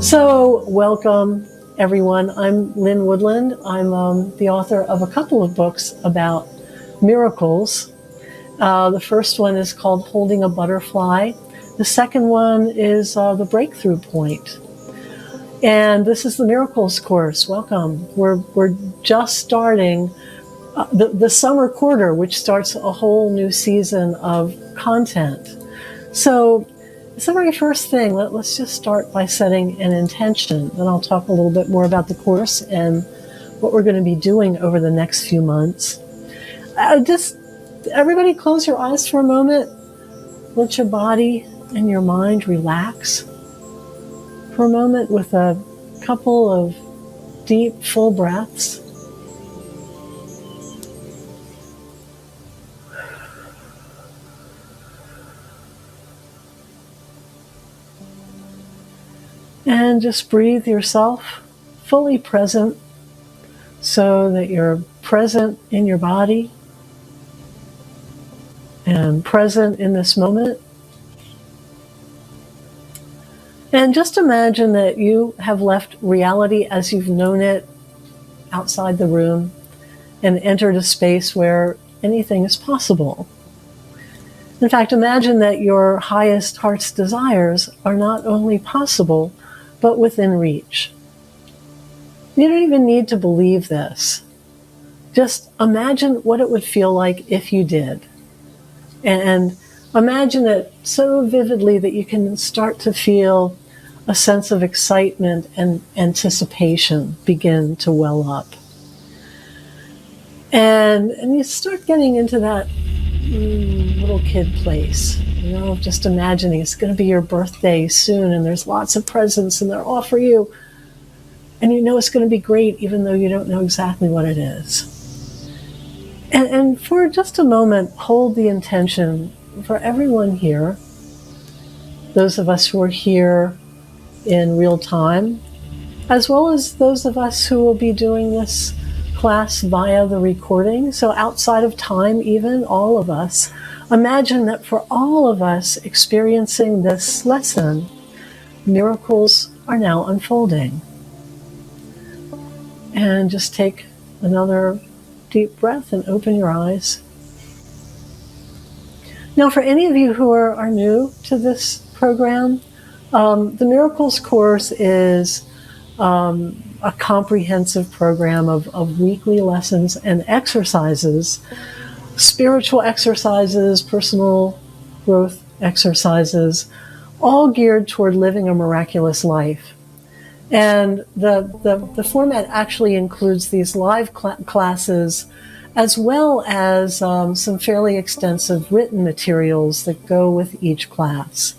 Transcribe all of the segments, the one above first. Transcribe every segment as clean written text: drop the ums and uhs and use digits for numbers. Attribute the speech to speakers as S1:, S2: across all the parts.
S1: So, welcome everyone. I'm Lynn Woodland. I'm the author of a couple of books about miracles. The first one is called Holding a Butterfly. The second one is The Breakthrough Point. And this is the Miracles course. Welcome. We're just starting the summer quarter, which starts a whole new season of content. So, it's the very first thing. Let's just start by setting an intention. Then I'll talk a little bit more about the course and what we're going to be doing over the next few months. Just everybody close your eyes for a moment. Let your body and your mind relax for a moment with a couple of deep, full breaths. And just breathe yourself fully present so that you're present in your body and present in this moment. And just imagine that you have left reality as you've known it outside the room and entered a space where anything is possible. In fact, imagine that your highest heart's desires are not only possible, but within reach. You don't even need to believe this. Just imagine what it would feel like if you did. And imagine it so vividly that you can start to feel a sense of excitement and anticipation begin to well up. And you start getting into that little kid place. Just imagining it's going to be your birthday soon and there's lots of presents and they're all for you. And you know it's going to be great even though you don't know exactly what it is. And for just a moment, hold the intention for everyone here, those of us who are here in real time, as well as those of us who will be doing this class via the recording. So outside of time, even all of us, imagine that for all of us experiencing this lesson, miracles are now unfolding. And just take another deep breath and open your eyes. Now, for any of you who are new to this program, the Miracles course is a comprehensive program of weekly lessons and exercises, spiritual exercises, personal growth exercises, all geared toward living a miraculous life. And the format actually includes these live classes as well as some fairly extensive written materials that go with each class.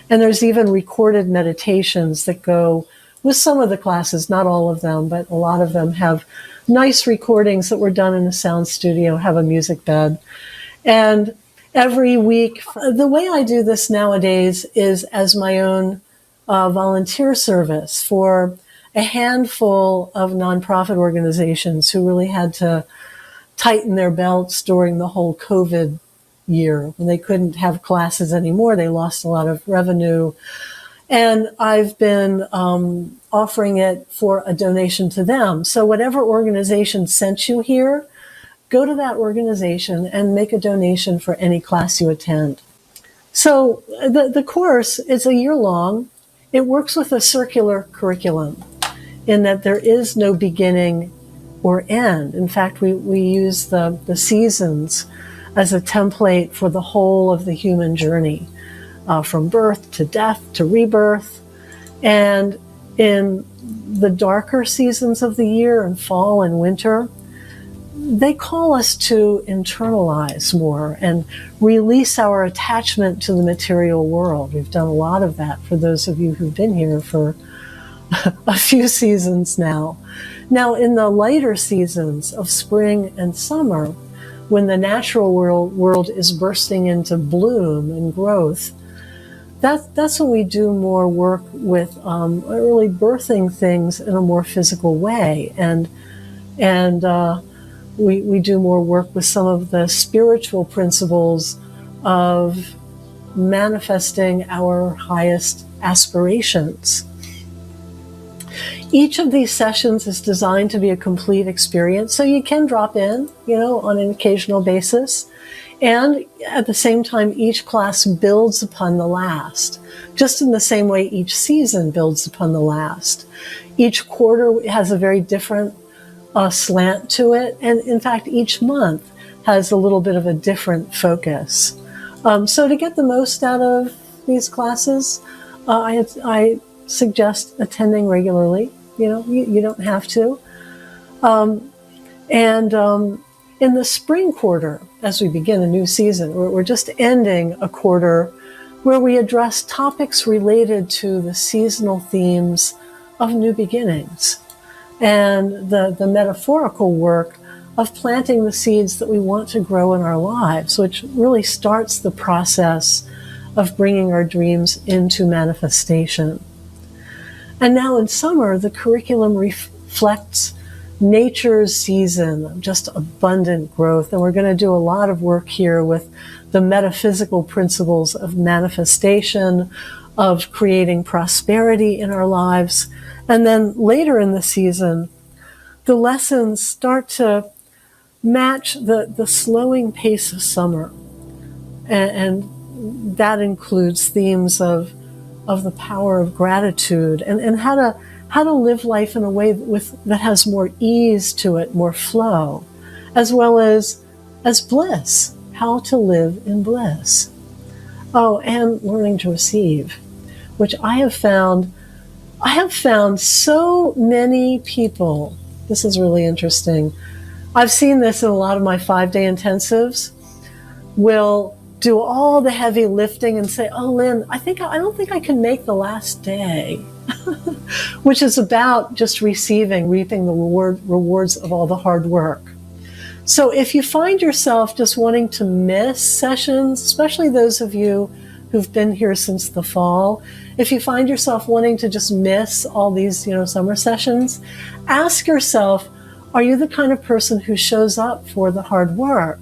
S1: And there's even recorded meditations that go with some of the classes, not all of them, but a lot of them have nice recordings that were done in a sound studio, have a music bed. And every week, the way I do this nowadays is as my own volunteer service for a handful of nonprofit organizations who really had to tighten their belts during the whole COVID year when they couldn't have classes anymore. They lost a lot of revenue. And I've been offering it for a donation to them. So whatever organization sent you here, go to that organization and make a donation for any class you attend. So the course is a year long. It works with a circular curriculum in that there is no beginning or end. In fact, we use the seasons as a template for the whole of the human journey. From birth to death to rebirth. And in the darker seasons of the year, in fall and winter, they call us to internalize more and release our attachment to the material world. We've done a lot of that for those of you who've been here for a few seasons now. Now, in the lighter seasons of spring and summer, when the natural world is bursting into bloom and growth, that's when we do more work with really birthing things in a more physical way, and we do more work with some of the spiritual principles of manifesting our highest aspirations. Each of these sessions is designed to be a complete experience, so you can drop in, on an occasional basis. And at the same time, each class builds upon the last, just in the same way each season builds upon the last. Each quarter has a very different slant to it, and in fact, each month has a little bit of a different focus. So to get the most out of these classes, I suggest attending regularly. You don't have to. In the spring quarter, as we begin a new season, we're just ending a quarter where we address topics related to the seasonal themes of new beginnings and the metaphorical work of planting the seeds that we want to grow in our lives, which really starts the process of bringing our dreams into manifestation. And now in summer, the curriculum reflects nature's season of just abundant growth. And we're going to do a lot of work here with the metaphysical principles of manifestation, of creating prosperity in our lives. And then later in the season, the lessons start to match the slowing pace of summer. And that includes themes of the power of gratitude and how to live life in a way that has more ease to it, more flow, as well as bliss, how to live in bliss. Oh, and learning to receive, which I have found so many people, this is really interesting. I've seen this in a lot of my 5-day intensives, will do all the heavy lifting and say, oh, Lynn, I don't think I can make the last day, which is about just reaping the rewards of all the hard work. So if you find yourself just wanting to miss sessions, especially those of you who've been here since the fall, if you find yourself wanting to just miss all these, summer sessions, ask yourself, are you the kind of person who shows up for the hard work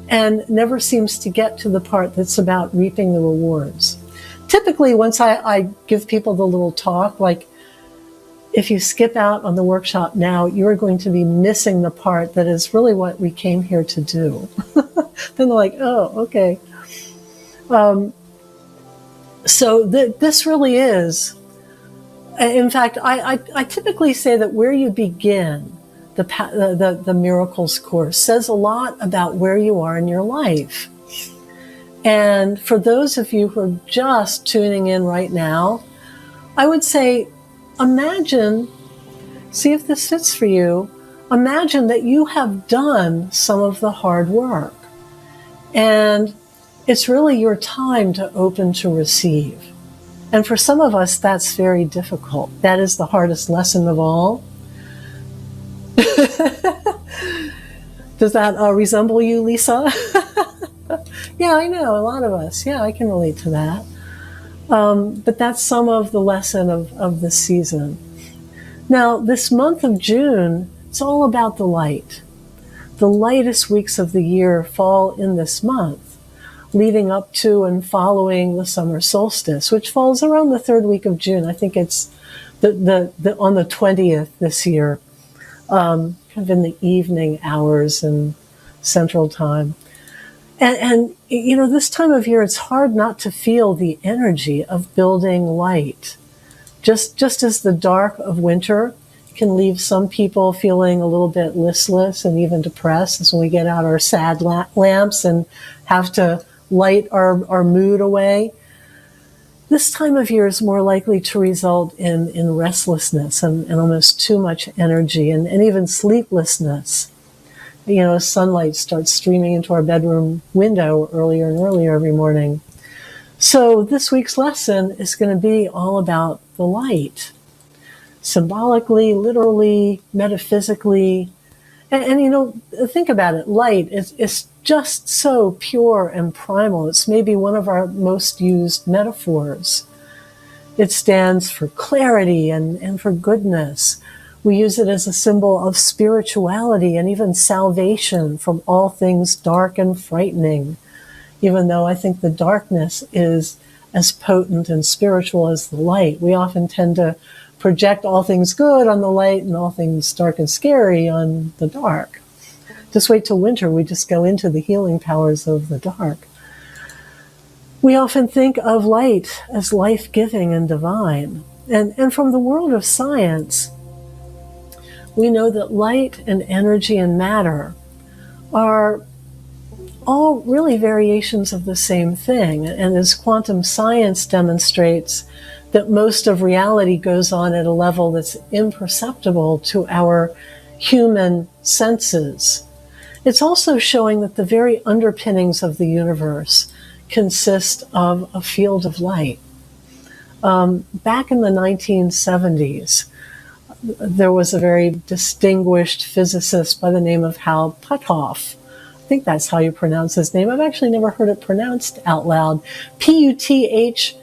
S1: and never seems to get to the part that's about reaping the rewards? Typically, once I give people the little talk, like, if you skip out on the workshop now, you're going to be missing the part that is really what we came here to do. Then they're like, oh, okay. So this really is, in fact, I typically say that where you begin the Miracles course says a lot about where you are in your life. And for those of you who are just tuning in right now, I would say, imagine, see if this fits for you, imagine that you have done some of the hard work. And it's really your time to open to receive. And for some of us, that's very difficult. That is the hardest lesson of all. Does that resemble you, Lisa? Yeah, I know, a lot of us. Yeah, I can relate to that. But that's some of the lesson of this season. Now, this month of June, it's all about the light. The lightest weeks of the year fall in this month, leading up to and following the summer solstice, which falls around the third week of June. I think it's on the 20th this year, kind of in the evening hours in Central Time. And this time of year, it's hard not to feel the energy of building light. Just as the dark of winter can leave some people feeling a little bit listless and even depressed, as when we get out our sad lamps and have to light our mood away. This time of year is more likely to result in restlessness and almost too much energy and even sleeplessness. As sunlight starts streaming into our bedroom window earlier and earlier every morning. So this week's lesson is going to be all about the light. Symbolically, literally, metaphysically. And think about it. Light is just so pure and primal. It's maybe one of our most used metaphors. It stands for clarity and for goodness. We use it as a symbol of spirituality and even salvation from all things dark and frightening, even though I think the darkness is as potent and spiritual as the light. We often tend to project all things good on the light and all things dark and scary on the dark. Just wait till winter, we just go into the healing powers of the dark. We often think of light as life-giving and divine. And from the world of science, we know that light and energy and matter are all really variations of the same thing. And as quantum science demonstrates, that most of reality goes on at a level that's imperceptible to our human senses. It's also showing that the very underpinnings of the universe consist of a field of light. Back in the 1970s, there was a very distinguished physicist by the name of Hal Puthoff. I think that's how you pronounce his name. I've actually never heard it pronounced out loud. Puthoff.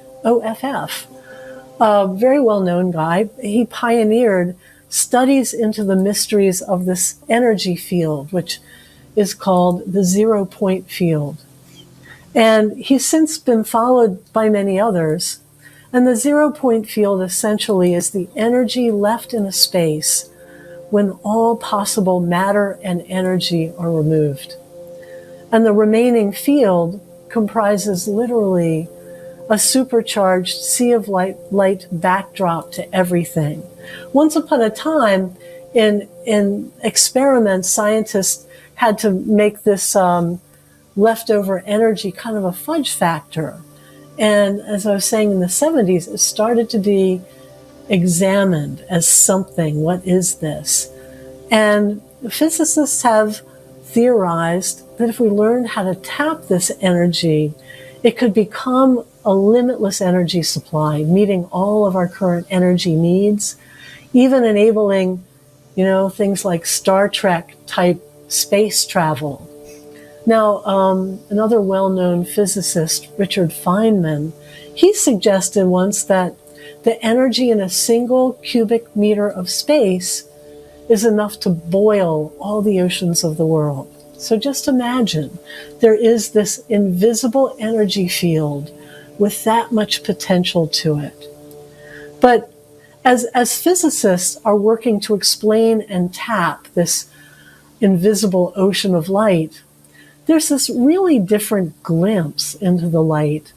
S1: A very well-known guy. He pioneered studies into the mysteries of this energy field, which is called the zero-point field. And he's since been followed by many others. And the zero-point field essentially is the energy left in a space when all possible matter and energy are removed. And the remaining field comprises literally a supercharged sea of light backdrop to everything. Once upon a time, in experiments, scientists had to make this leftover energy kind of a fudge factor. And as I was saying, in the 70s, it started to be examined as something. What is this? And physicists have theorized that if we learn how to tap this energy, it could become a limitless energy supply, meeting all of our current energy needs, even enabling, things like Star Trek type space travel. Now, another well-known physicist, Richard Feynman, he suggested once that the energy in a single cubic meter of space is enough to boil all the oceans of the world. So just imagine there is this invisible energy field with that much potential to it. But as physicists are working to explain and tap this invisible ocean of light, there's this really different glimpse into the light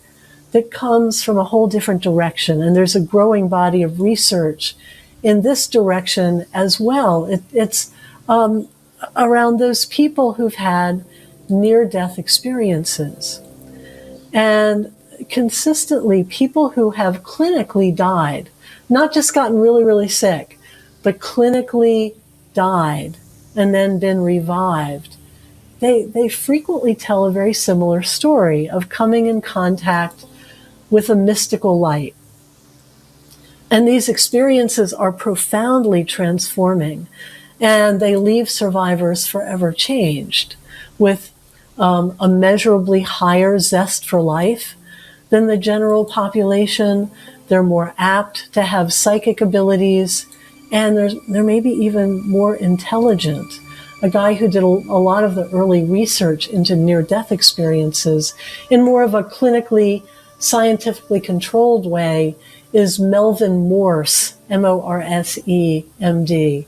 S1: that comes from a whole different direction. And there's a growing body of research in this direction as well. It's around those people who've had near-death experiences. And consistently, people who have clinically died, not just gotten really, really sick, but clinically died and then been revived, they frequently tell a very similar story of coming in contact with a mystical light. And these experiences are profoundly transforming, and they leave survivors forever changed with immeasurably higher zest for life than the general population. They're more apt to have psychic abilities, and they're maybe even more intelligent. A guy who did a lot of the early research into near-death experiences in more of a clinically, scientifically controlled way is Melvin Morse, Morse, MD.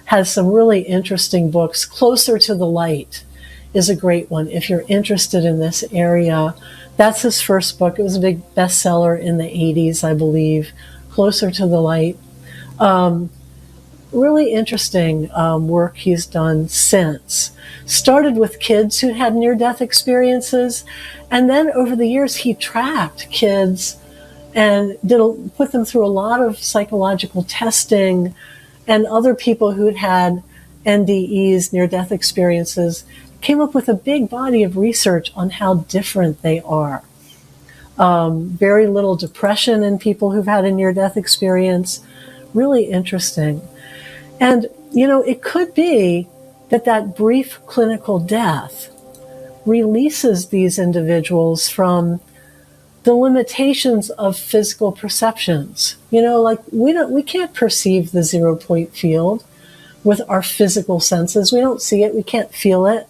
S1: Has some really interesting books. Closer to the Light is a great one if you're interested in this area. That's his first book. It was a big bestseller in the 80s, I believe. Closer to the Light. Really interesting work he's done since. Started with kids who had near-death experiences, and then over the years he tracked kids and put them through a lot of psychological testing, and other people who'd had NDEs, near-death experiences, came up with a big body of research on how different they are. Very little depression in people who've had a near-death experience. Really interesting. And, it could be that brief clinical death releases these individuals from the limitations of physical perceptions. We can't perceive the zero-point field with our physical senses. We don't see it. We can't feel it.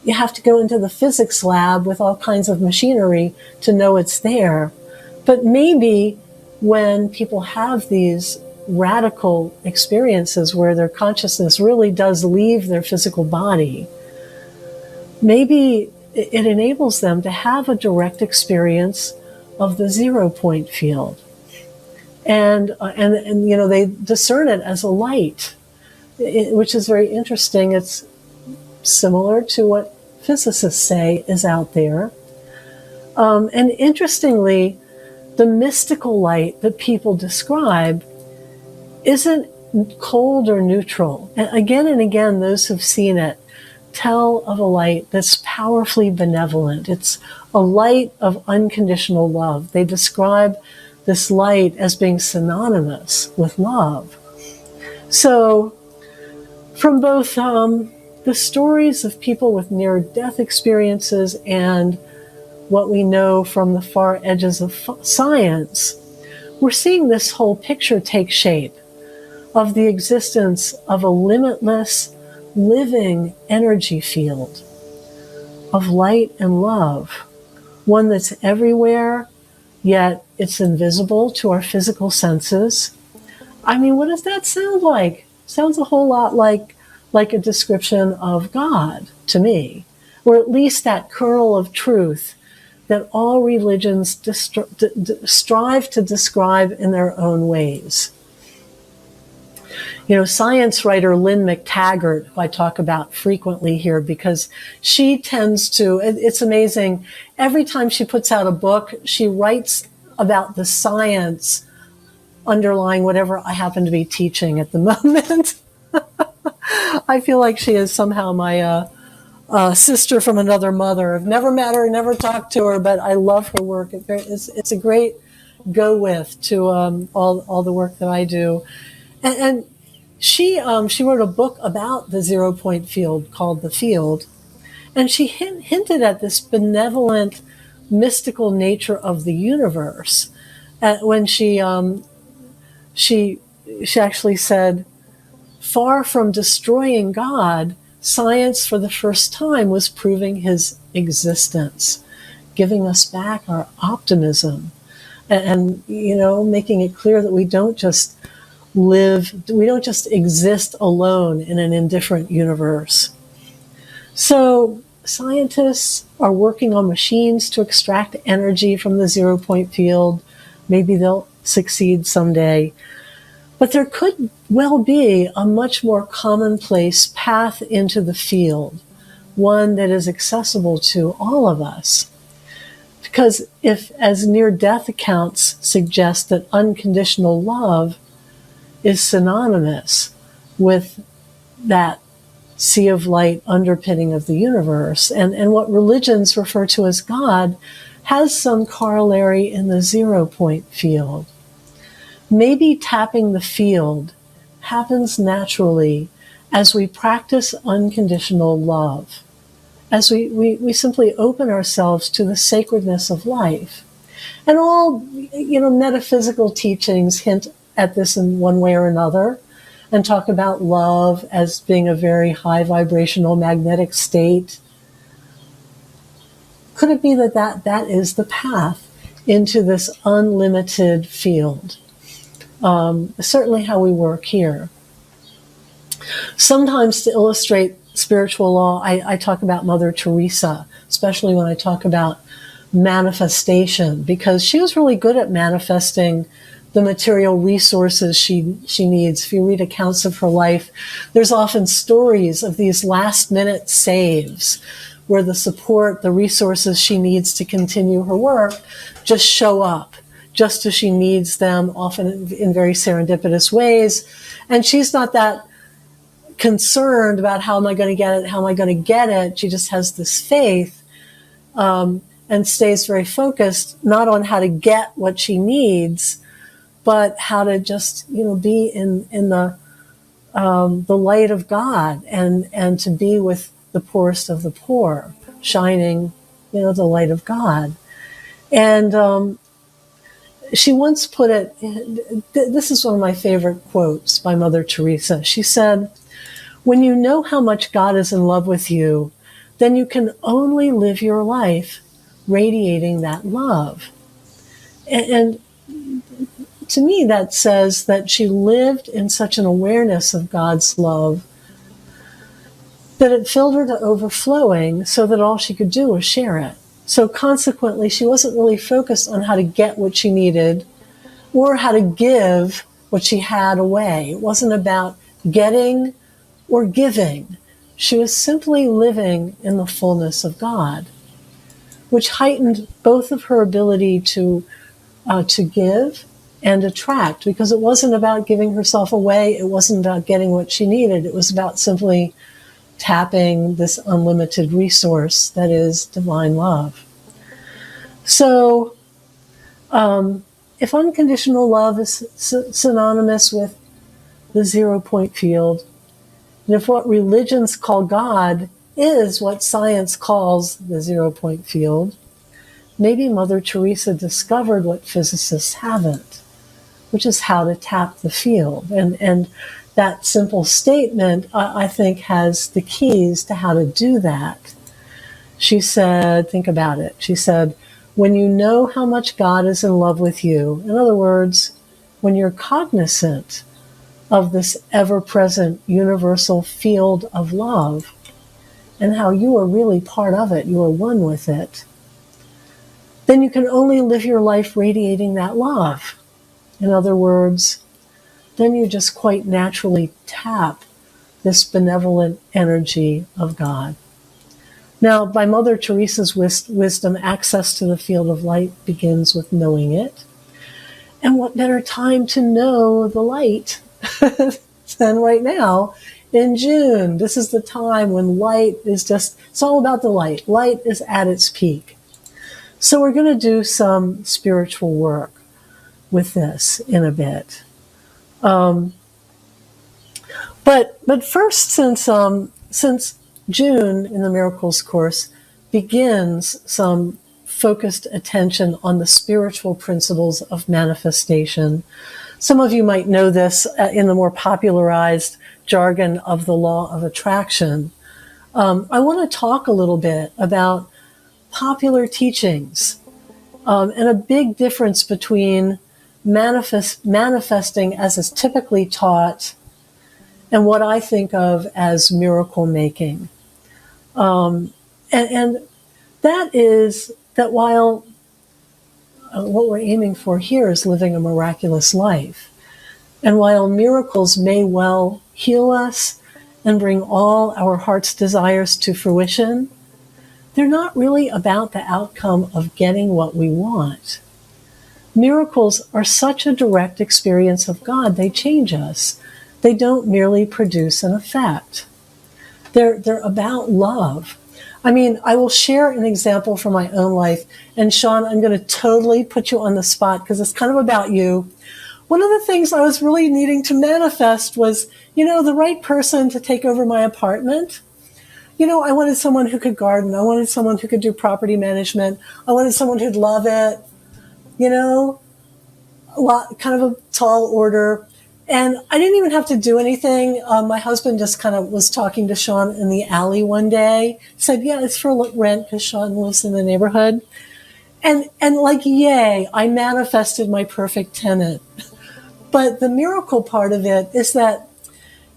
S1: You have to go into the physics lab with all kinds of machinery to know it's there. But maybe when people have these radical experiences where their consciousness really does leave their physical body, maybe it enables them to have a direct experience of the 0 point field. And they discern it as a light, which is very interesting. It's similar to what physicists say is out there. And interestingly, the mystical light that people describe isn't cold or neutral. And again, those who've seen it tell of a light that's powerfully benevolent. It's a light of unconditional love. They describe this light as being synonymous with love. So from both the stories of people with near-death experiences and what we know from the far edges of science, we're seeing this whole picture take shape of the existence of a limitless, living energy field of light and love, one that's everywhere, yet it's invisible to our physical senses. I mean, what does that sound like? Sounds a whole lot like a description of God to me, or at least that kernel of truth that all religions strive to describe in their own ways. Science writer Lynn Woodland, who I talk about frequently here, because she tends to, it's amazing, every time she puts out a book, she writes about the science underlying whatever I happen to be teaching at the moment. I feel like she is somehow my sister from another mother. I've never met her, never talked to her, but I love her work. It's a great go with to all the work that I do. And she wrote a book about the 0 point field called The Field, and she hinted at this benevolent, mystical nature of the universe. When she actually said, far from destroying God, science for the first time was proving his existence, giving us back our optimism, and making it clear that we don't just exist alone in an indifferent universe. So scientists are working on machines to extract energy from the 0 point field. Maybe they'll succeed someday. But there could well be a much more commonplace path into the field, one that is accessible to all of us. Because if, as near-death accounts suggest, that unconditional love is synonymous with that sea of light underpinning of the universe, and what religions refer to as God has some corollary in the 0 point field. Maybe tapping the field happens naturally as we practice unconditional love, as we simply open ourselves to the sacredness of life. And all metaphysical teachings hint at this in one way or another, and talk about love as being a very high vibrational magnetic state. Could it be that is the path into this unlimited field? Certainly how we work here. Sometimes to illustrate spiritual law, I talk about Mother Teresa, especially when I talk about manifestation, because she was really good at manifesting the material resources she needs. If you read accounts of her life, there's often stories of these last-minute saves where the support, the resources she needs to continue her work just show up, just as she needs them, often in very serendipitous ways. And she's not that concerned about how am I going to get it. She just has this faith and stays very focused, not on how to get what she needs, but how to just, be in the light of God and to be with the poorest of the poor, shining, the light of God. And she once put it, this is one of my favorite quotes by Mother Teresa. She said, "When you know how much God is in love with you, then you can only live your life radiating that love." And to me, that says that she lived in such an awareness of God's love that it filled her to overflowing so that all she could do was share it. So consequently, she wasn't really focused on how to get what she needed or how to give what she had away. It wasn't about getting or giving. She was simply living in the fullness of God, which heightened both of her ability to give and attract, because it wasn't about giving herself away. It wasn't about getting what she needed. It was about simply tapping this unlimited resource that is divine love. So, if unconditional love is synonymous with the 0 point field, and if what religions call God is what science calls the 0 point field, maybe Mother Teresa discovered what physicists haven't, which is how to tap the field. And that simple statement, I think, has the keys to how to do that. She said, think about it. She said, when you know how much God is in love with you, in other words, when you're cognizant of this ever-present universal field of love and how you are really part of it, you are one with it, then you can only live your life radiating that love. In other words, then you just quite naturally tap this benevolent energy of God. Now, by Mother Teresa's wisdom, access to the field of light begins with knowing it. And what better time to know the light than right now in June? This is the time when light is just, it's all about the light. Light is at its peak. So we're going to do some spiritual work with this in a bit. But first, since June in the Miracles course begins some focused attention on the spiritual principles of manifestation. Some of you might know this in the more popularized jargon of the law of attraction. I want to talk a little bit about popular teachings and a big difference between manifesting as is typically taught and what I think of as miracle making. And that is that while what we're aiming for here is living a miraculous life, and while miracles may well heal us and bring all our heart's desires to fruition, they're not really about the outcome of getting what we want. Miracles are such a direct experience of God, they change us. They don't merely produce an effect. They're about love. I mean, I will share an example from my own life. And Sean, I'm going to totally put you on the spot because it's kind of about you. One of the things I was really needing to manifest was, the right person to take over my apartment. I wanted someone who could garden. I wanted someone who could do property management. I wanted someone who'd love it. Kind of a tall order. And I didn't even have to do anything. My husband just kind of was talking to Sean in the alley one day. He said, yeah, it's for rent because Sean lives in the neighborhood. And yay, I manifested my perfect tenant. But the miracle part of it is that,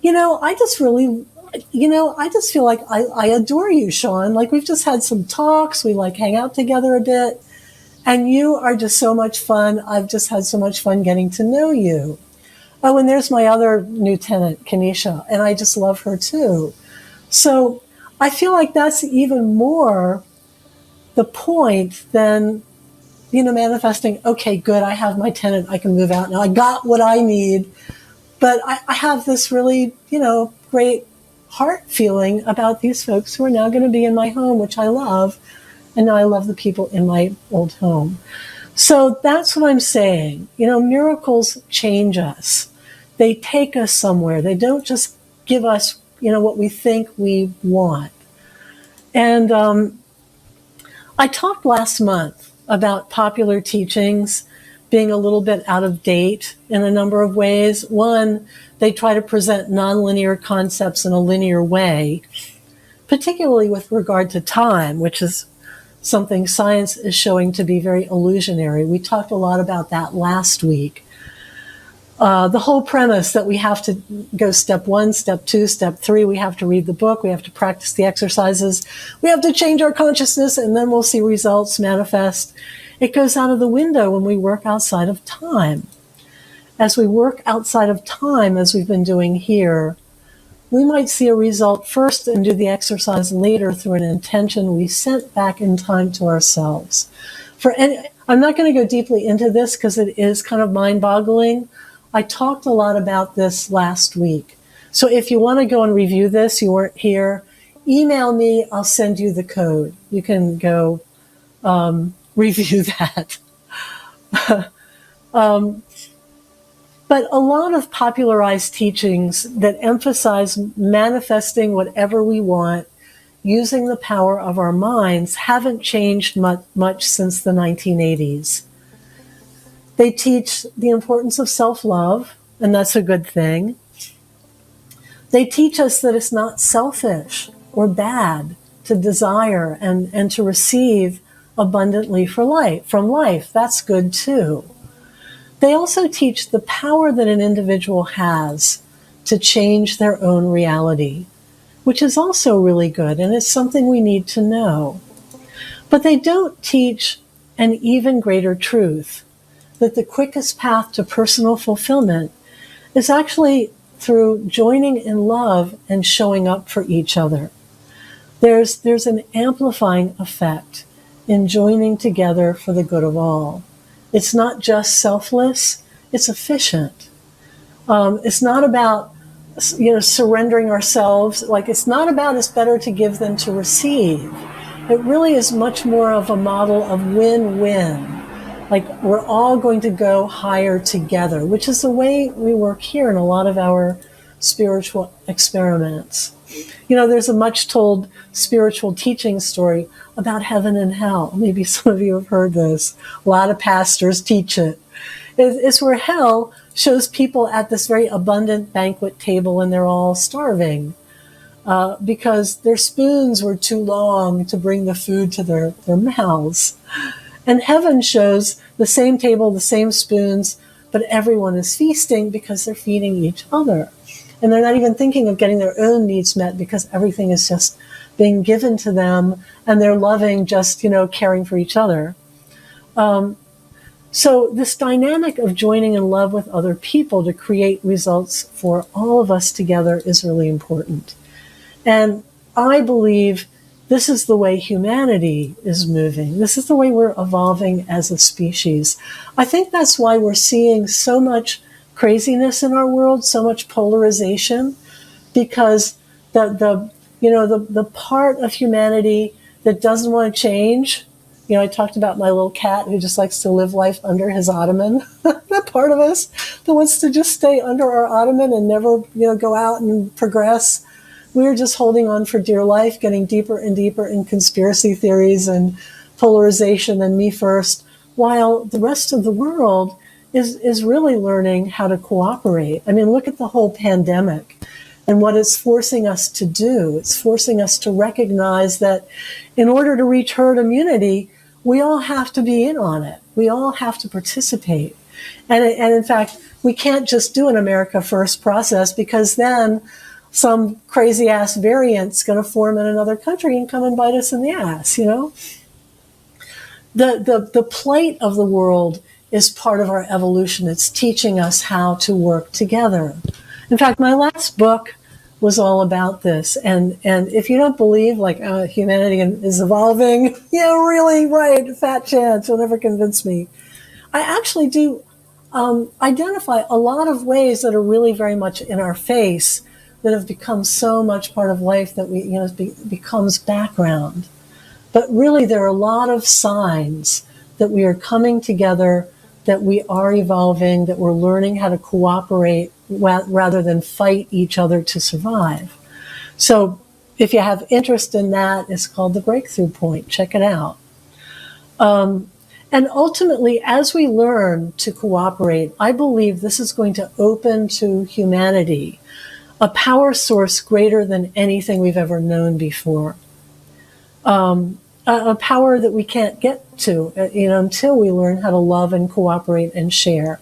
S1: I just really, I just feel like I adore you, Sean. Like we've just had some talks. We hang out together a bit. And you are just so much fun. I've just had so much fun getting to know you. Oh, and there's my other new tenant, Kenesha, and I just love her too. So I feel like that's even more the point than, manifesting, okay, good, I have my tenant, I can move out now. I got what I need, but I have this really, great heart feeling about these folks who are now going to be in my home, which I love, and now I love the people in my old home. So that's what I'm saying. Miracles change us. They take us somewhere. They don't just give us, what we think we want. And I talked last month about popular teachings being a little bit out of date in a number of ways. One, they try to present nonlinear concepts in a linear way, particularly with regard to time, which is something science is showing to be very illusionary. We talked a lot about that last week. The whole premise that we have to go step 1, step 2, step 3, we have to read the book, we have to practice the exercises, we have to change our consciousness, and then we'll see results manifest. It goes out of the window when we work outside of time. As we work outside of time, as we've been doing here, we might see a result first and do the exercise later through an intention we sent back in time to ourselves. I'm not going to go deeply into this because it is kind of mind-boggling. I talked a lot about this last week. So if you want to go and review this, you weren't here, email me, I'll send you the code. You can go review that. But a lot of popularized teachings that emphasize manifesting whatever we want using the power of our minds haven't changed much since the 1980s. They teach the importance of self-love, and that's a good thing. They teach us that it's not selfish or bad to desire and to receive abundantly from life. That's good too. They also teach the power that an individual has to change their own reality, which is also really good, and it's something we need to know. But they don't teach an even greater truth, that the quickest path to personal fulfillment is actually through joining in love and showing up for each other. There's an amplifying effect in joining together for the good of all. It's not just selfless, it's efficient. It's not about surrendering ourselves. Like, it's not about it's better to give than to receive. It really is much more of a model of win-win. Like, we're all going to go higher together, which is the way we work here in a lot of our spiritual experiments. There's a much told spiritual teaching story about heaven and hell. Maybe some of you have heard this. A lot of pastors teach it. It's where hell shows people at this very abundant banquet table and they're all starving because their spoons were too long to bring the food to their mouths. And heaven shows the same table, the same spoons, but everyone is feasting because they're feeding each other. And they're not even thinking of getting their own needs met because everything is just being given to them and they're loving just, caring for each other. So this dynamic of joining in love with other people to create results for all of us together is really important. And I believe this is the way humanity is moving. This is the way we're evolving as a species. I think that's why we're seeing so much craziness in our world, so much polarization, because the part of humanity that doesn't want to change. I talked about my little cat who just likes to live life under his ottoman. That part of us that wants to just stay under our ottoman and never, go out and progress. We're just holding on for dear life, getting deeper and deeper in conspiracy theories and polarization and me first, while the rest of the world is really learning how to cooperate. I mean, look at the whole pandemic and what it's forcing us to do. It's forcing us to recognize that in order to reach herd immunity, we all have to be in on it. We all have to participate. And in fact, we can't just do an America First process because then some crazy ass variant's going to form in another country and come and bite us in the ass, The plight of the world is part of our evolution. It's teaching us how to work together. In fact, my last book was all about this. And if you don't believe humanity is evolving, yeah, really, right, fat chance, you'll never convince me. I actually do identify a lot of ways that are really very much in our face that have become so much part of life that becomes background. But really, there are a lot of signs that we are coming together, that we are evolving, that we're learning how to cooperate rather than fight each other to survive. So if you have interest in that, it's called The Breakthrough Point. Check it out. And ultimately, as we learn to cooperate, I believe this is going to open to humanity a power source greater than anything we've ever known before. A power that we can't get to, until we learn how to love and cooperate and share.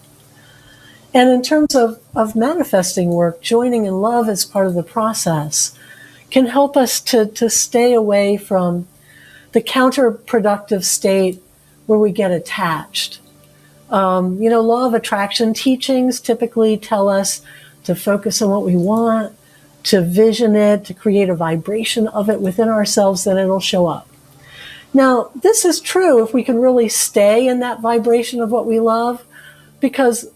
S1: And in terms of manifesting work, joining in love as part of the process can help us to stay away from the counterproductive state where we get attached. Law of attraction teachings typically tell us to focus on what we want, to vision it, to create a vibration of it within ourselves, then it'll show up. Now, this is true if we can really stay in that vibration of what we love, because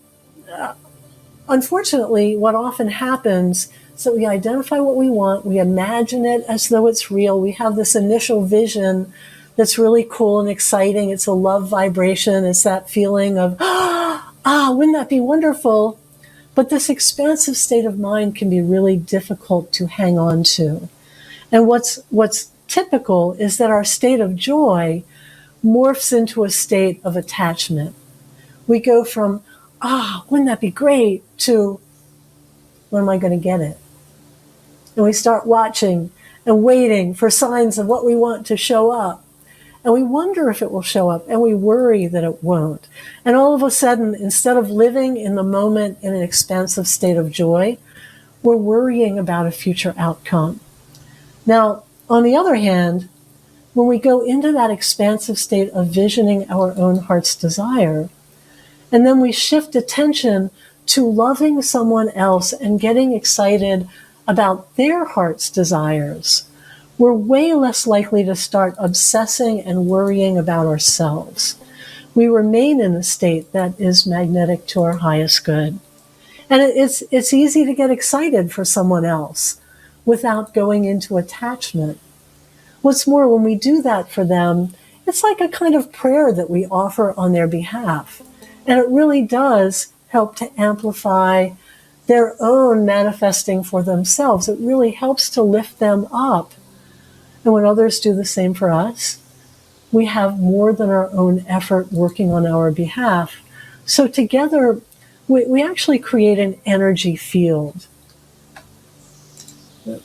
S1: unfortunately, what often happens is that we identify what we want, we imagine it as though it's real, we have this initial vision that's really cool and exciting, it's a love vibration, it's that feeling of, wouldn't that be wonderful? But this expansive state of mind can be really difficult to hang on to. And what's typical is that our state of joy morphs into a state of attachment. We go from, wouldn't that be great, to, when am I going to get it? And we start watching and waiting for signs of what we want to show up. And we wonder if it will show up, and we worry that it won't. And all of a sudden, instead of living in the moment in an expansive state of joy, we're worrying about a future outcome. Now, on the other hand, when we go into that expansive state of visioning our own heart's desire, and then we shift attention to loving someone else and getting excited about their heart's desires, we're way less likely to start obsessing and worrying about ourselves. We remain in a state that is magnetic to our highest good. And it's easy to get excited for someone else without going into attachment. What's more, when we do that for them, it's like a kind of prayer that we offer on their behalf. And it really does help to amplify their own manifesting for themselves. It really helps to lift them up. And when others do the same for us, we have more than our own effort working on our behalf. So together, we actually create an energy field.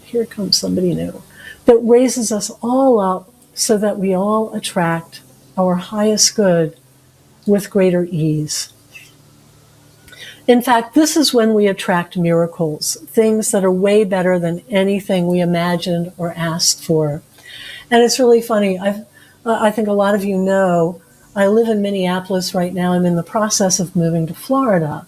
S1: Here comes somebody new. That raises us all up so that we all attract our highest good with greater ease. In fact, this is when we attract miracles, things that are way better than anything we imagined or asked for. And it's really funny. I think a lot of you know, I live in Minneapolis right now. I'm in the process of moving to Florida.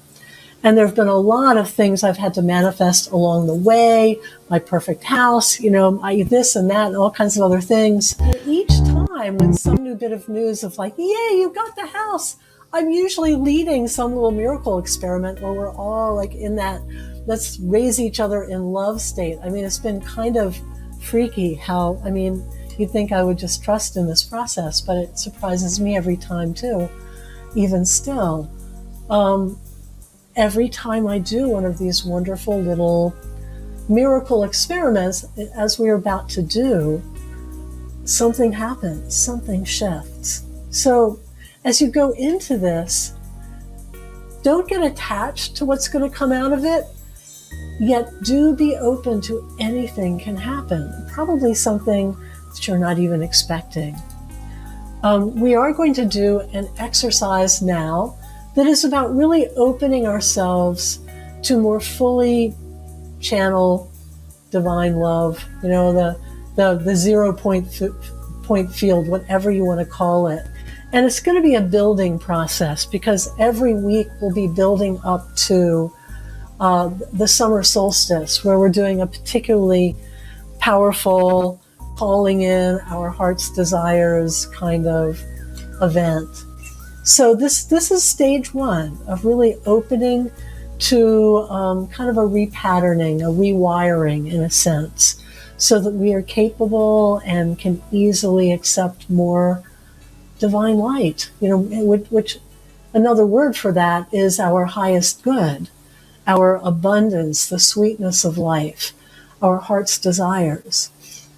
S1: And there have been a lot of things I've had to manifest along the way, my perfect house, this and that and all kinds of other things. And each time when some new bit of news of like, yay, you got the house, I'm usually leading some little miracle experiment where we're all like in that, let's raise each other in love state. I mean, it's been kind of freaky how, you'd think I would just trust in this process, but it surprises me every time too, even still. Every time I do one of these wonderful little miracle experiments, as we're about to do, something happens, something shifts. So as you go into this, don't get attached to what's going to come out of it, yet do be open to anything can happen, probably something that you're not even expecting. We are going to do an exercise now that is about really opening ourselves to more fully channel divine love, the 0 point field, whatever you want to call it. And it's going to be a building process because every week we'll be building up to the summer solstice, where we're doing a particularly powerful calling in our heart's desires kind of event. So this is stage one of really opening to kind of a repatterning, a rewiring in a sense, so that we are capable and can easily accept more divine light, which another word for that is our highest good, our abundance, the sweetness of life, our heart's desires.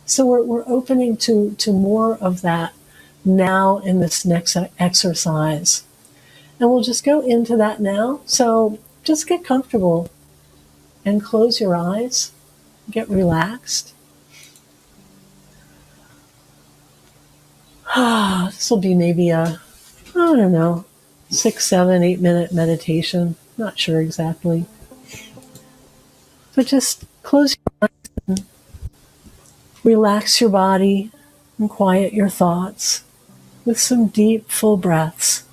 S1: So we're opening to more of that now in this next exercise. And we'll just go into that now. So just get comfortable and close your eyes, get relaxed. This will be maybe 6, 7, 8 minute meditation. Not sure exactly. But just close your eyes, relax your body, and quiet your thoughts with some deep, full breaths.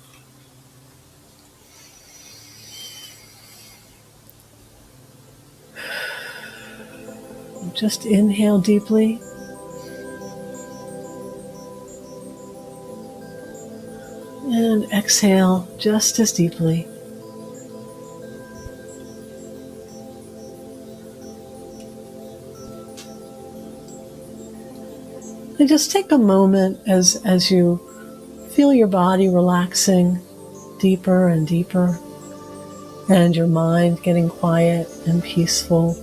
S1: Just inhale deeply. And exhale just as deeply. And just take a moment as you feel your body relaxing deeper and deeper, and your mind getting quiet and peaceful.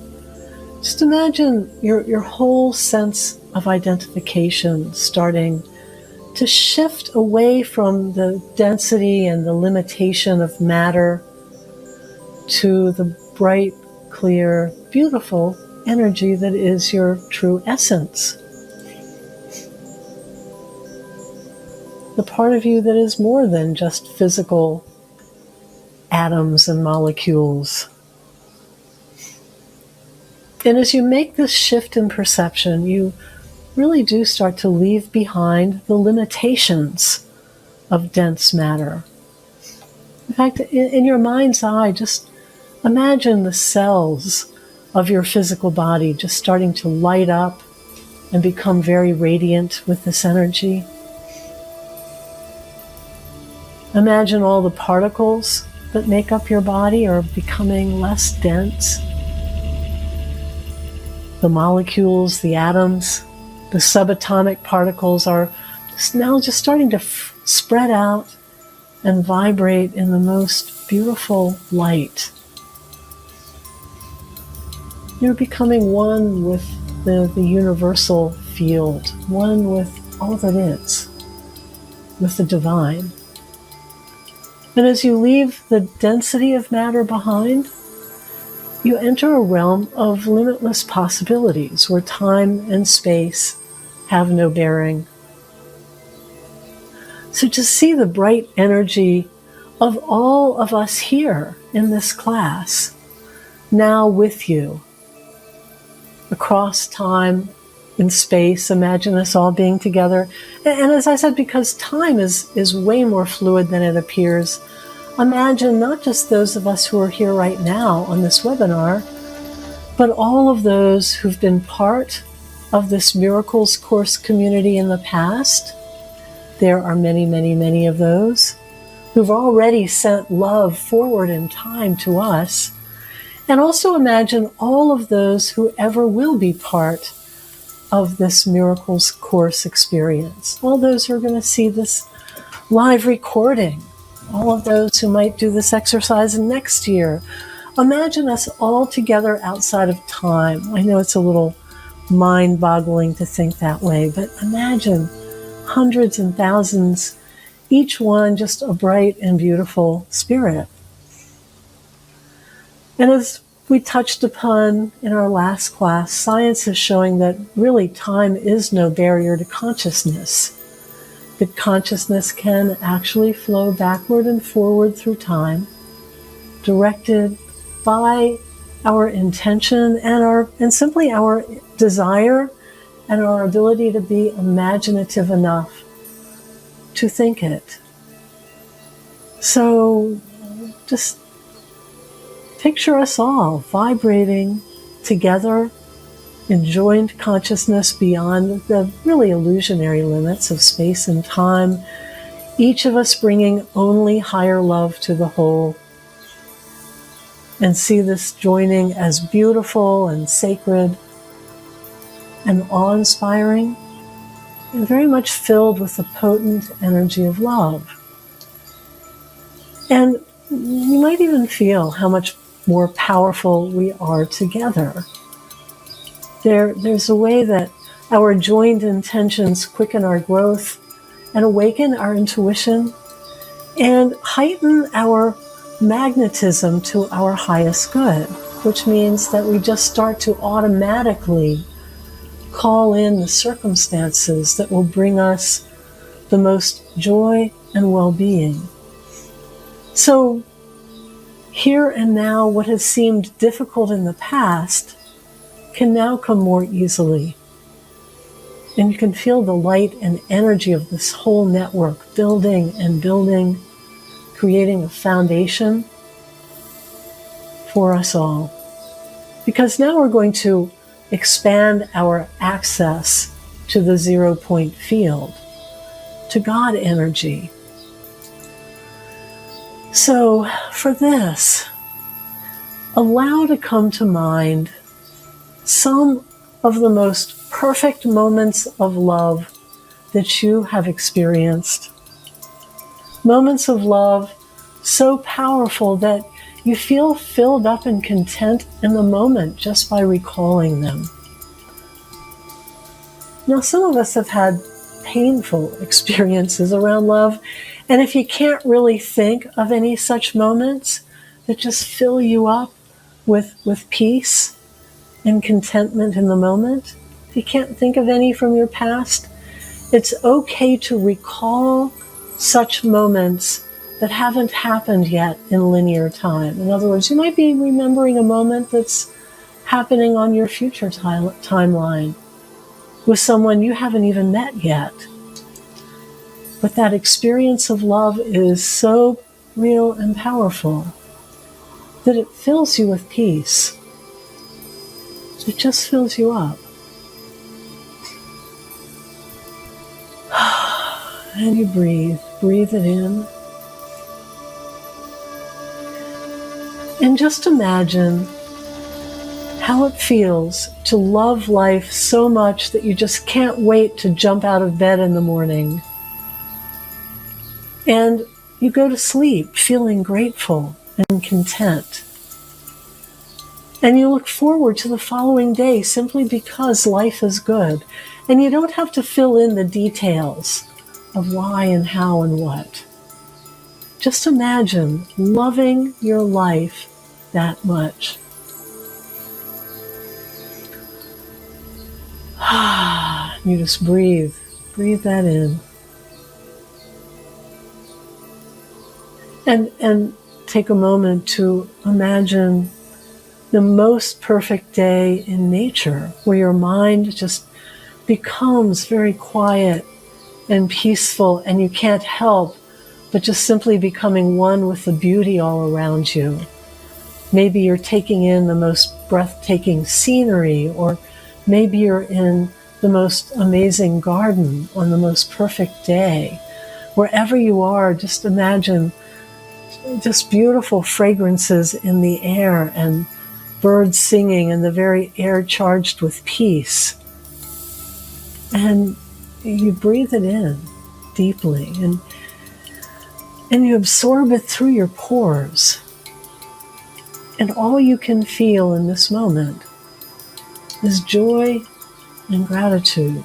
S1: Just imagine your whole sense of identification starting to shift away from the density and the limitation of matter to the bright, clear, beautiful energy that is your true essence. The part of you that is more than just physical atoms and molecules. And as you make this shift in perception, you really do start to leave behind the limitations of dense matter. In fact, in your mind's eye, just imagine the cells of your physical body just starting to light up and become very radiant with this energy. Imagine all the particles that make up your body are becoming less dense. The molecules, the atoms, the subatomic particles are now just starting to spread out and vibrate in the most beautiful light. You're becoming one with the universal field, one with all that is, with the divine. And as you leave the density of matter behind, you enter a realm of limitless possibilities where time and space have no bearing. So to see the bright energy of all of us here in this class, now with you, across time and space, imagine us all being together. And as I said, because time is way more fluid than it appears, imagine not just those of us who are here right now on this webinar, but all of those who've been part of this Miracles Course community in the past. There are many, many, many of those who've already sent love forward in time to us. And also imagine all of those who ever will be part of this Miracles Course experience. All those who are going to see this live recording. All of those who might do this exercise next year. Imagine us all together outside of time. I know it's a little mind-boggling to think that way, but imagine hundreds and thousands, each one just a bright and beautiful spirit. And as we touched upon in our last class, science is showing that really time is no barrier to consciousness. That consciousness can actually flow backward and forward through time, directed by our intention and simply our desire and our ability to be imaginative enough to think it. So just picture us all vibrating together in joined consciousness beyond the really illusionary limits of space and time, each of us bringing only higher love to the whole. And see this joining as beautiful and sacred and awe-inspiring and very much filled with the potent energy of love. And you might even feel how much more powerful we are together. There's a way that our joined intentions quicken our growth and awaken our intuition and heighten our magnetism to our highest good, which means that we just start to automatically call in the circumstances that will bring us the most joy and well-being. So Here and now, what has seemed difficult in the past can now come more easily. And you can feel the light and energy of this whole network building and building, creating a foundation for us all. Because now we're going to expand our access to the 0 point field, to God energy. So for this, allow to come to mind some of the most perfect moments of love that you have experienced. Moments of love so powerful that you feel filled up and content in the moment just by recalling them. Now, some of us have had painful experiences around love, and if you can't really think of any such moments that just fill you up with peace and contentment in the moment, if you can't think of any from your past, it's okay to recall such moments that haven't happened yet in linear time. In other words, you might be remembering a moment that's happening on your future timeline with someone you haven't even met yet. But that experience of love is so real and powerful that it fills you with peace. It just fills you up. And you breathe. Breathe it in. And just imagine how it feels to love life so much that you just can't wait to jump out of bed in the morning. And you go to sleep feeling grateful and content. And you look forward to the following day simply because life is good. And you don't have to fill in the details of why and how and what. Just imagine loving your life that much. You just breathe. Breathe that in. And take a moment to imagine the most perfect day in nature, where your mind just becomes very quiet and peaceful, and you can't help but just simply becoming one with the beauty all around you. Maybe you're taking in the most breathtaking scenery, or maybe you're in the most amazing garden on the most perfect day. Wherever you are, just imagine just beautiful fragrances in the air and birds singing and the very air charged with peace. And you breathe it in deeply and you absorb it through your pores. And all you can feel in this moment is joy and gratitude.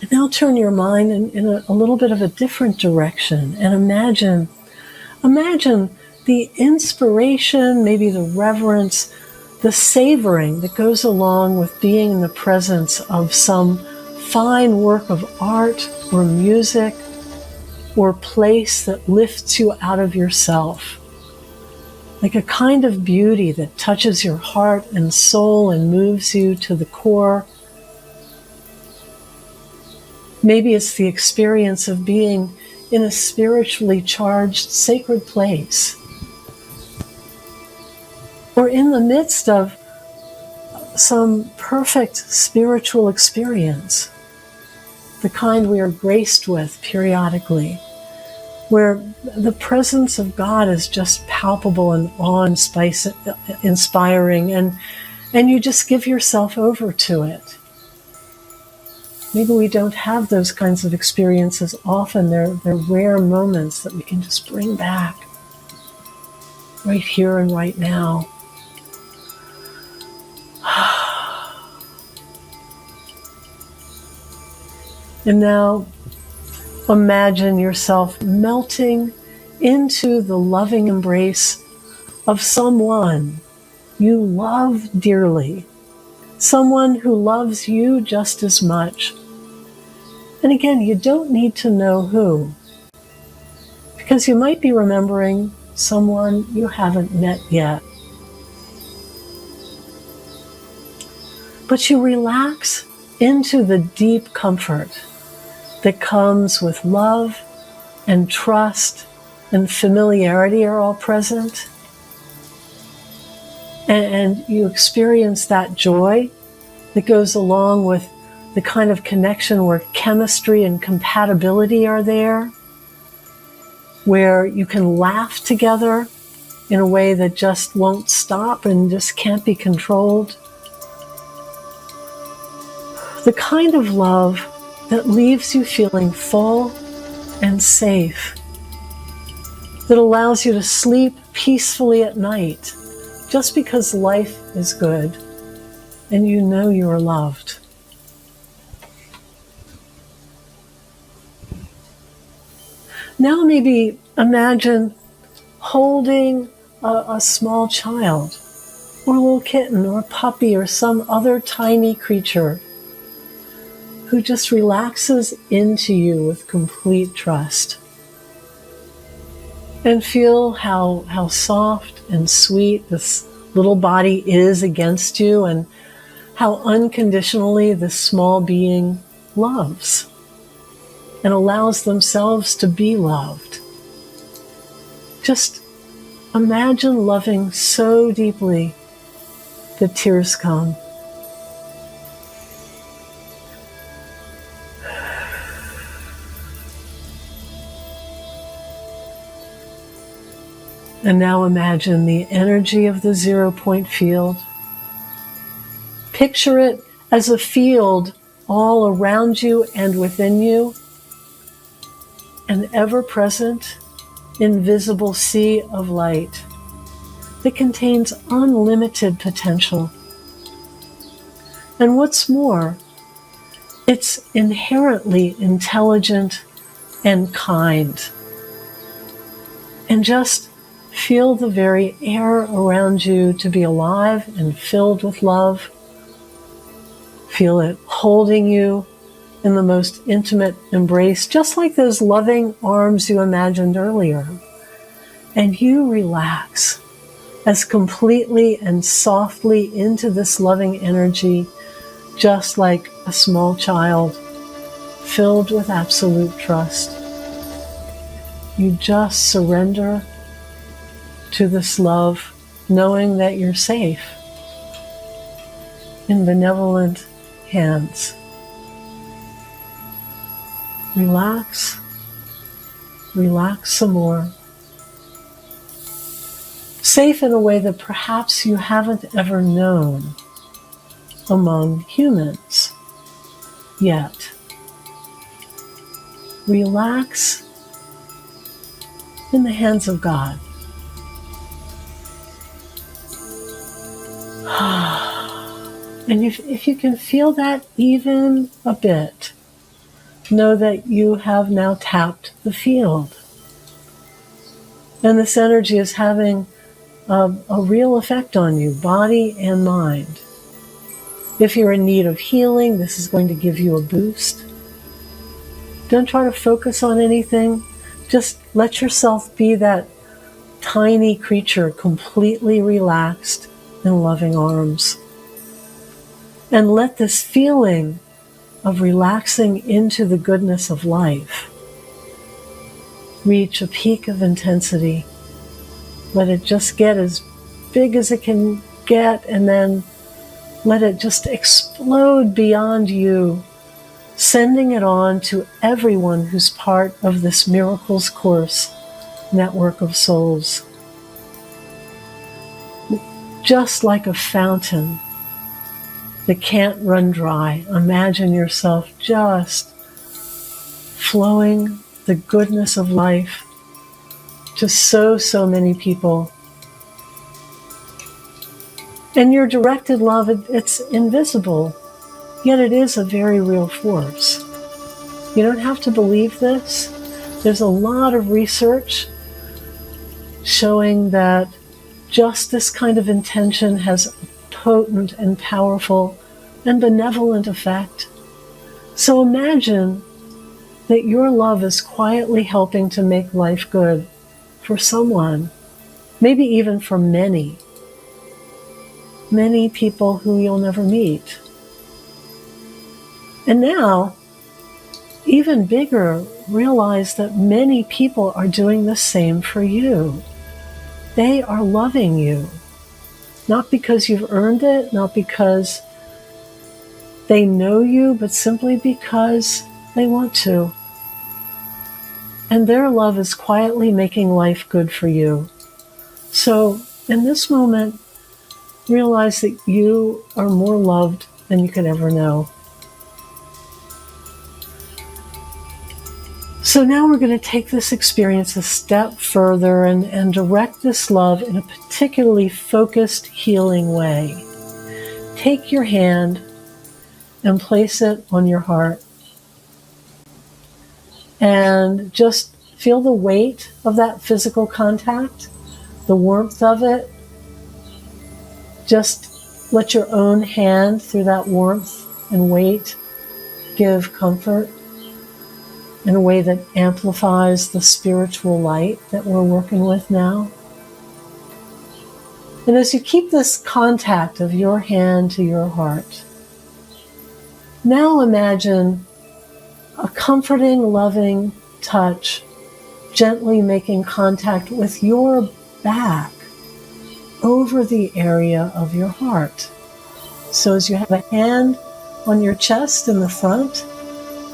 S1: And now turn your mind in a little bit of a different direction and imagine the inspiration, maybe the reverence, the savoring that goes along with being in the presence of some fine work of art or music or place that lifts you out of yourself. Like a kind of beauty that touches your heart and soul and moves you to the core. Maybe it's the experience of being in a spiritually charged sacred place, or in the midst of some perfect spiritual experience, the kind we are graced with periodically, where the presence of God is just palpable and awe-inspiring, and you just give yourself over to it. Maybe we don't have those kinds of experiences often. They're rare moments that we can just bring back right here and right now. And now imagine yourself melting into the loving embrace of someone you love dearly, someone who loves you just as much. And again, you don't need to know who, because you might be remembering someone you haven't met yet. But you relax into the deep comfort that comes with love and trust and familiarity are all present. And you experience that joy that goes along with the kind of connection where chemistry and compatibility are there, where you can laugh together in a way that just won't stop and just can't be controlled. The kind of love that leaves you feeling full and safe, that allows you to sleep peacefully at night just because life is good and you know you are loved. Now maybe imagine holding a small child or a little kitten or a puppy or some other tiny creature who just relaxes into you with complete trust. And feel how soft and sweet this little body is against you, and how unconditionally this small being loves and allows themselves to be loved. Just imagine loving so deeply that tears come. And now imagine the energy of the 0 point field. Picture it as a field all around you and within you, an ever-present, invisible sea of light that contains unlimited potential. And what's more, it's inherently intelligent and kind. And just feel the very air around you to be alive and filled with love. Feel it holding you in the most intimate embrace, just like those loving arms you imagined earlier. And you relax as completely and softly into this loving energy, just like a small child filled with absolute trust. You just surrender to this love, knowing that you're safe in benevolent hands. Relax, relax some more. Safe in a way that perhaps you haven't ever known among humans yet. Relax in the hands of God. And if you can feel that even a bit, know that you have now tapped the field. And this energy is having a real effect on you, body and mind. If you're in need of healing, this is going to give you a boost. Don't try to focus on anything. Just let yourself be that tiny creature completely relaxed in loving arms. And let this feeling of relaxing into the goodness of life reach a peak of intensity. Let it just get as big as it can get, and then let it just explode beyond you, sending it on to everyone who's part of this Miracles Course network of souls. Just like a fountain that can't run dry, imagine yourself just flowing the goodness of life to so many people. And your directed love, it's invisible, yet it is a very real force. You don't have to believe this. There's a lot of research showing that just this kind of intention has a potent and powerful and benevolent effect. So imagine that your love is quietly helping to make life good for someone, maybe even for many people who you'll never meet. And now, even bigger, realize that many people are doing the same for you. They are loving you, not because you've earned it, not because they know you, but simply because they want to. And their love is quietly making life good for you. So in this moment, realize that you are more loved than you could ever know. So now we're going to take this experience a step further and direct this love in a particularly focused, healing way. Take your hand and place it on your heart. And just feel the weight of that physical contact, the warmth of it. Just let your own hand, through that warmth and weight, give comfort in a way that amplifies the spiritual light that we're working with now. And as you keep this contact of your hand to your heart, now imagine a comforting, loving touch gently making contact with your back over the area of your heart. So as you have a hand on your chest in the front,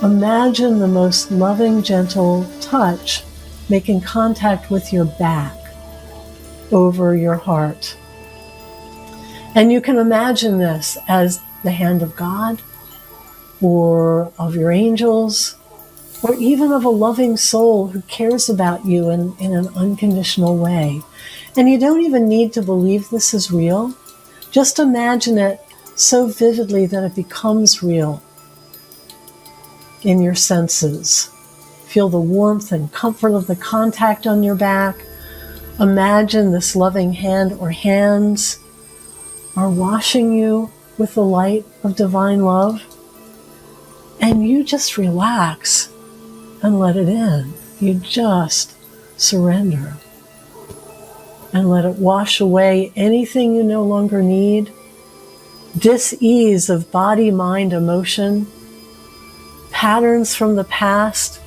S1: imagine the most loving, gentle touch making contact with your back over your heart. And you can imagine this as the hand of God, or of your angels, or even of a loving soul who cares about you in an unconditional way. And you don't even need to believe this is real. Just imagine it so vividly that it becomes real in your senses. Feel the warmth and comfort of the contact on your back. Imagine this loving hand or hands are washing you with the light of divine love. And you just relax and let it in. You just surrender and let it wash away anything you no longer need. Dis-ease of body, mind, emotion, patterns from the past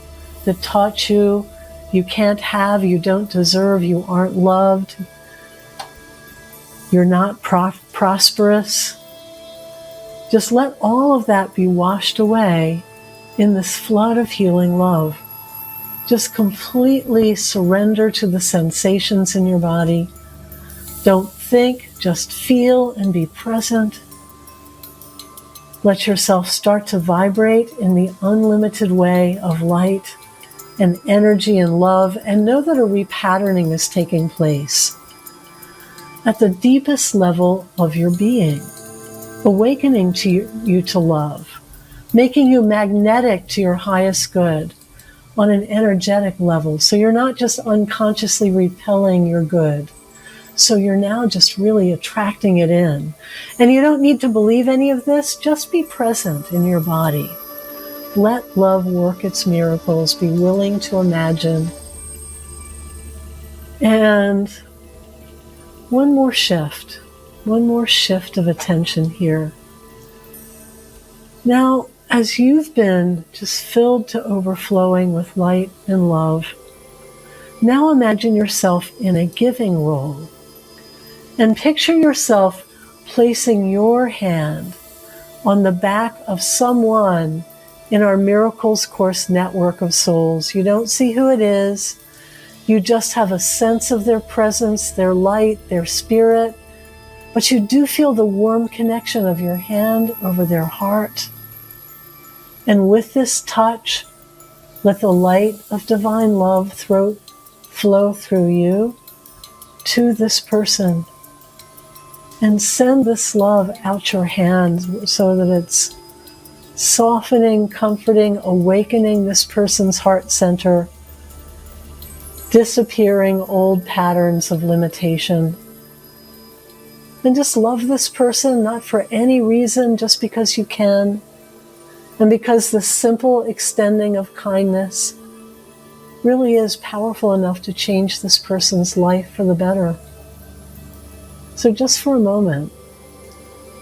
S1: that taught you you can't have, you don't deserve, you aren't loved, you're not prosperous. Just let all of that be washed away in this flood of healing love. Just completely surrender to the sensations in your body. Don't think, just feel and be present. Let yourself start to vibrate in the unlimited way of light and energy and love, and know that a repatterning is taking place at the deepest level of your being, awakening you to love, making you magnetic to your highest good on an energetic level. So you're not just unconsciously repelling your good. So you're now just really attracting it in. And you don't need to believe any of this. Just be present in your body. Let love work its miracles. Be willing to imagine. And one more shift of attention here. Now, as you've been just filled to overflowing with light and love, now imagine yourself in a giving role. And picture yourself placing your hand on the back of someone in our Miracles Course network of souls. You don't see who it is. You just have a sense of their presence, their light, their spirit. But you do feel the warm connection of your hand over their heart. And with this touch, let the light of divine love flow through you to this person. And send this love out your hand so that it's softening, comforting, awakening this person's heart center, disappearing old patterns of limitation. And just love this person, not for any reason, just because you can. And because the simple extending of kindness really is powerful enough to change this person's life for the better. So just for a moment,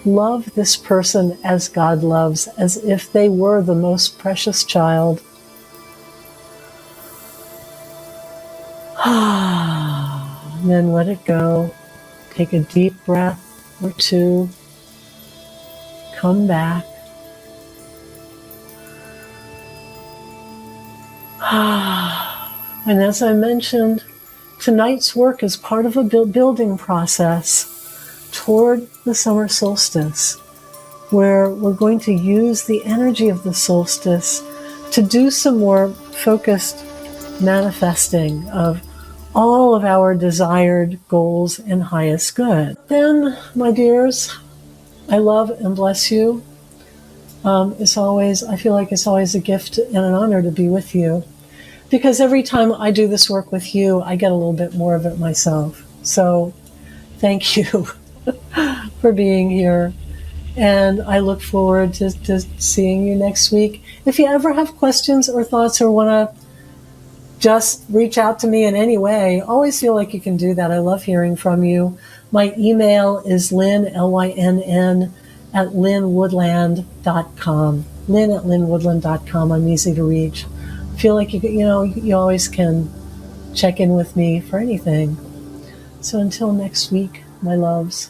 S1: love this person as God loves, as if they were the most precious child. And then let it go. Take a deep breath or two. Come back. And as I mentioned, tonight's work is part of a building process toward the summer solstice, where we're going to use the energy of the solstice to do some more focused manifesting of all of our desired goals and highest good. Then, my dears, I love and bless you. It's always, I feel like it's always a gift and an honor to be with you, because every time I do this work with you, I get a little bit more of it myself. So thank you for being here. And I look forward to seeing you next week. If you ever have questions or thoughts or want to just reach out to me in any way, always feel like you can do that. I love hearing from you. My email is Lynn, Lynn, at lynnwoodland.com. Lynn at lynnwoodland.com. I'm easy to reach. Feel like you always can check in with me for anything. So until next week, my loves.